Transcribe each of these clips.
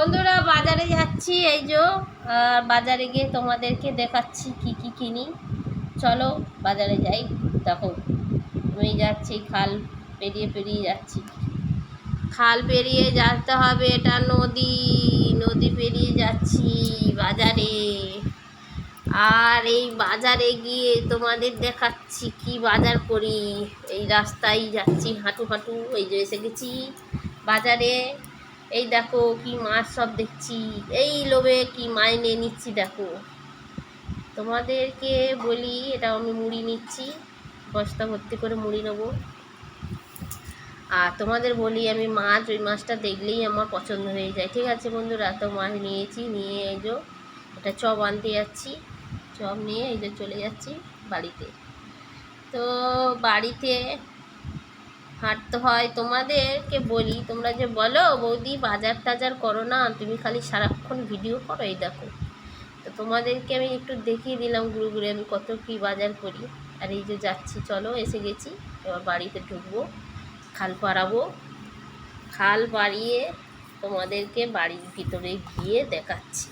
বন্ধুরা বাজারে যাচ্ছি, এই যে বাজারে গিয়ে তোমাদেরকে দেখাচ্ছি কি কি কিনি। চলো বাজারে যাই। দেখো আমি যাচ্ছি, খাল পেরিয়ে পেরিয়ে যাচ্ছি। খাল পেরিয়ে যেতে হবে, এটা নদী। নদী পেরিয়ে যাচ্ছি বাজারে। আর এই বাজারে গিয়ে তোমাদের দেখাচ্ছি কি বাজার করি। এই রাস্তায় যাচ্ছি হাঁটু হাঁটু, এই যে এসে গেছি বাজারে। এই দেখো কি মাছ সব দেখছি, এই লোভে কি মাইনে নিচ্ছি দেখো। তোমাদেরকে বলি, এটা আমি মুড়ি নিচ্ছি, বস্তা ভর্তি করে মুড়ি নেবো। আর তোমাদের বলি আমি মাছ, ওই মাছটা দেখলেই আমার পছন্দ হয়ে যায়। ঠিক আছে বন্ধুরা, তো মাছ নিয়েছি, নিয়ে এই যে এটা চপ আনতে যাচ্ছি। চপ নিয়ে এই যে চলে যাচ্ছি বাড়িতে। তো বাড়িতে হাঁটতে হয়। তোমাদেরকে বলি, তোমরা যে বলো বৌদি বাজার টাজার করো না, তুমি খালি সারাক্ষণ ভিডিও করো, এই দেখো। তো তোমাদেরকে আমি একটু দেখিয়ে দিলাম ঘুরে ঘুরে আমি কত কী বাজার করি। আর এই যে যাচ্ছি, চলো এসে গেছি, এবার বাড়িতে ঢুকবো, খাল পাড়াবো। খাল পাড়িয়ে তোমাদেরকে বাড়ির ভিতরে গিয়ে দেখাচ্ছি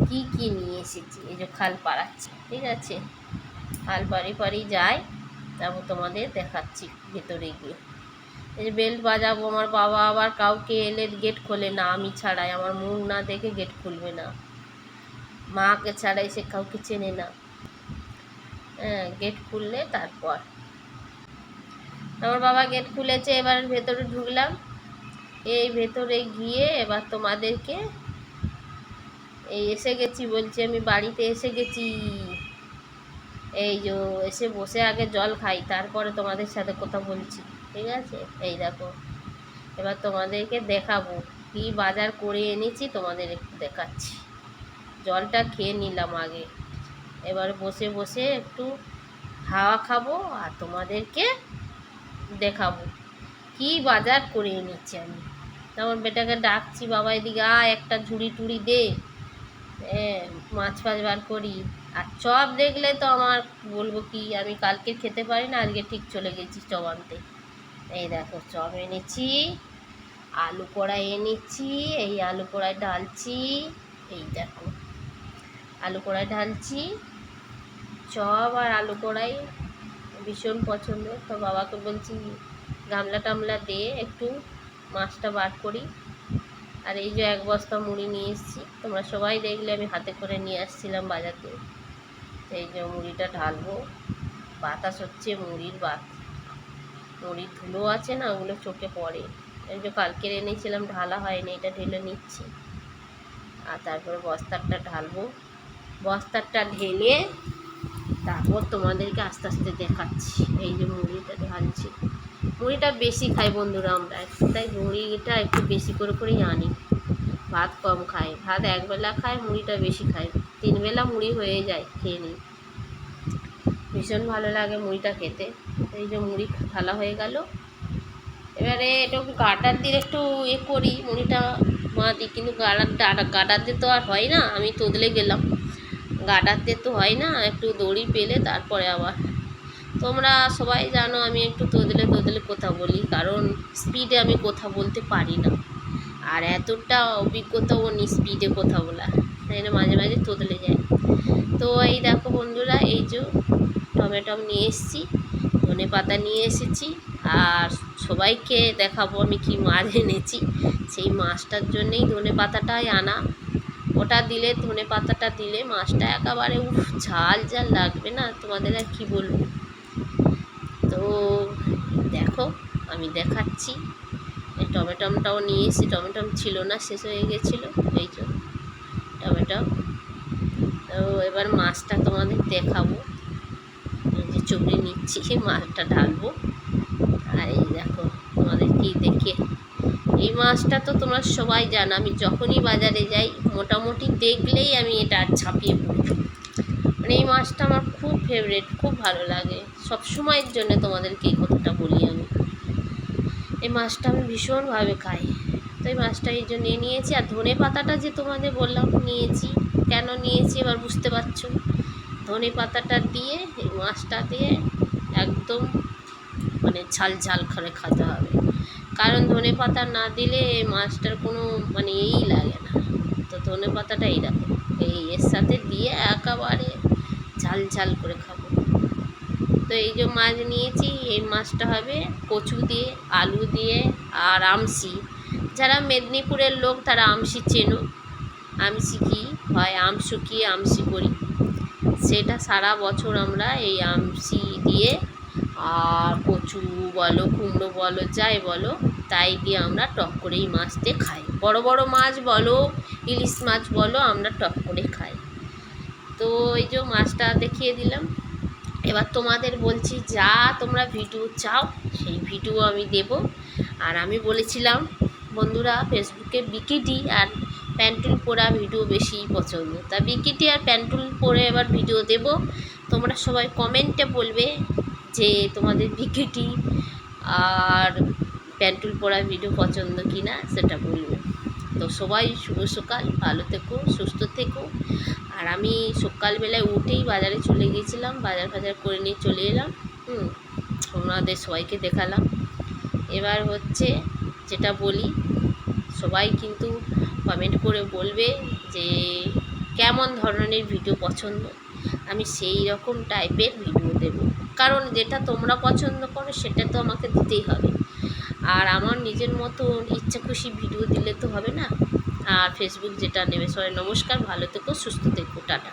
কি কি নিয়ে এসেছি। এই যে খাল পাড়াচ্ছি, ঠিক আছে, খাল পাড়ি পাড়ি যাই, তারপর তোমাদের দেখাচ্ছি ভেতরে গিয়ে। এই যে বেল্ট বাজাবো, আমার বাবা আবার কাউকে এলে গেট খোলে না, আমি ছাড়াই, আমার মুখ না দেখে গেট খুলবে না, মাকে ছাড়াই, সে কাউকে চেনে না। হ্যাঁ, গেট খুললে তারপর আমার বাবা গেট খুলেছে। এবার ভেতরে ঢুকলাম। এই ভেতরে গিয়ে এবার তোমাদেরকে এই এসে গেছি, বলছি আমি বাড়িতে এসে গেছি। এই যে এসে বসে আগে জল খাই, তারপরে তোমাদের সাথে কথা বলছি, ঠিক আছে। এই দেখো, এবার তোমাদেরকে দেখাবো কি বাজার করে এনেছি, তোমাদের একটু দেখাচ্ছি। জলটা খেয়ে নিলাম আগে, এবার বসে বসে একটু হাওয়া খাবো আর তোমাদেরকে দেখাবো কি বাজার করে এনেছি আমি। আমার বেটাকে ডাকছি, বাবা এদিকে একটা ঝুড়ি টুড়ি দে, মাছ ফাছ বার করি। আর চপ দেখলে তো আমার বলবো কি, আমি কালকে খেতে পারি না, আজকে ঠিক চলে গেছি চপ আনতে। এই দেখো চপ এনেছি, আলু কড়াই এনেছি, এই আলু কড়াই ঢালছি। এই দেখো আলু কড়াই ঢালছি। চপ আর আলু কড়াই ভীষণ পছন্দ। তো বাবাকে বলছি গামলা টামলা দিয়ে একটু মাছটা বার করি। আর এই যে এক বস্তা মুড়ি নিয়ে এসেছি, তোমরা সবাই দেখলে আমি হাতে করে নিয়ে আসছিলাম বাজারে। এই যে মুড়িটা ঢালবো, বাতাস হচ্ছে মুড়ির মুড়ির ধুলো আছে না, ওগুলো চোখে পড়ে। এই যে কালকের এনেছিলাম, ঢালা হয়নি, এটা ঢেলে নিচ্ছি। আর তারপরে বস্তারটা ঢালবো, বস্তারটা ঢেলে তারপর তোমাদেরকে আস্তে আস্তে দেখাচ্ছি। এই যে মুড়িটা ঢালছি, মুড়িটা বেশি খাই বন্ধুরা আমরা, তাই মুড়িটা একটু বেশি করে করেই আনি। ভাত কম খাই, ভাত একবেলা খাই, মুড়িটা বেশি খাই, 3 বেলা মুড়ি হয়ে যায়, খেয়ে নিই, ভীষণ ভালো লাগে মুড়িটা খেতে। এই যে মুড়ি ঢালা হয়ে গেল। এবারে এটা গাডার দিয়ে একটু করি, মুড়িটা দিই, কিন্তু গাডার দিয়ে তো আর হয় না, আমি তোদলে গেলাম, গাডার দিয়ে তো হয় না, একটু দড়ি পেলে তারপরে আবার। তোমরা সবাই জানো আমি একটু তোদলে কথা বলি, কারণ স্পিডে আমি কথা বলতে পারি না, আর এতটা অভিজ্ঞতাও নেই স্পিডে কথা বলা, তাই না মাঝে মাঝে তোদলে যায়। তো এই দেখো বন্ধুরা, এই যে টমেটো নিয়ে এসেছি, ধনে পাতা নিয়ে এসেছি, আর সবাইকে দেখাবো আমি কি মাছ এনেছি। সেই মাছটার জন্যেই ধনে পাতাটাই আনা, ওটা দিলে, ধনে পাতাটা দিলে মাছটা একেবারে ঝাল ঝাল লাগবে না, তোমাদের আর কি বলবো। তো দেখো আমি দেখাচ্ছি। এই টমেটোটাও নিয়ে এসেছি, টমেটো ছিল না, শেষ হয়ে গেছিলো, এই যে টমেটো। তো এবার মাছটা তোমাদের দেখাবো, এই যে চুবড়ি নিচ্ছি, মাছটা ঢালবো। আর এই দেখো তোমাদের কি দেখে, এই মাছটা তো তোমরা সবাই জানো, আমি যখনই বাজারে যাই মোটামুটি দেখলেই আমি এটা ছাপিয়ে পড়ি। মানে এই মাছটা আমার খুব ফেভারিট, খুব ভালো লাগে, সব সময়ের জন্য তোমাদেরকে এই কথাটা বলি আমি। এই মাছটা আমি ভীষণভাবে খাই, তো এই মাছটা এই জন্য নিয়েছি। আর ধনে পাতাটা যে তোমাদের বললাম নিয়েছি, কেন নিয়েছি এবার বুঝতে পারছো। ধনে পাতাটা দিয়ে এই মাছটা দিয়ে একদম মানে ঝাল ঝাল করে খেতে হবে, কারণ ধনে পাতা না দিলে মাছটার কোনো মানে এই লাগে না। তো ধনে পাতাটা এইরকম এর সাথে দিয়ে একেবারে ঝাল ঝাল করে খাবো। তো এই যে মাছ নিয়েছি, এই মাছটা হবে কচু দিয়ে, আলু দিয়ে আর আমসি। যারা মেদিনীপুরের লোক তারা আমসি চেনো। আমসি কি হয়, আম শুকিয়ে আমসি করি, সেটা সারা বছর আমরা এই আমসি দিয়ে আর কচু বলো, কুমড়ো বলো, যাই বলো তাই দিয়ে আমরা টক করে এই মাছ দিয়ে খাই। বড় বড় মাছ বলো, ইলিশ মাছ বলো, আমরা টক করে খাই। তো এই যে মাছটা দেখিয়ে দিলাম। এবার তোমাদের বলছি, যা তোমরা ভিডিও চাও সেই ভিডিও আমি দেব। আর আমি বলেছিলাম বন্ধুরা, ফেসবুকে বিকিটি আর প্যান্টুল পরা ভিডিও বেশি পছন্দ, তা বিকিটি আর প্যান্টুল পরে এবার ভিডিও দেব। তোমরা সবাই কমেন্টে বলবে যে তোমাদের বিকিটি আর প্যান্টুল পরা ভিডিও পছন্দ কি না, সেটা বলবে। তো সবাই শুভ সকাল, ভালো থেকো, সুস্থ থেকো। আর আমি সকালবেলায় উঠেই বাজারে চলে গিয়েছিলাম, বাজার ফাজার করে নিয়ে চলে এলাম। ওনাদের সবাইকে দেখালাম। এবার হচ্ছে যেটা বলি, সবাই কিন্তু কমেন্ট করে বলবে যে কেমন ধরনের ভিডিও পছন্দ, আমি সেই রকম টাইপের ভিডিও দেব। কারণ যেটা তোমরা পছন্দ করো সেটা তো আমাকে দিতেই হবে। আর আমার নিজের মতন ইচ্ছা খুশি ভিডিও দিলে তো হবে না। আর ফেসবুক যেটা নেবে। সবাই নমস্কার, ভালো থেকো, সুস্থ থেকো, টাটা।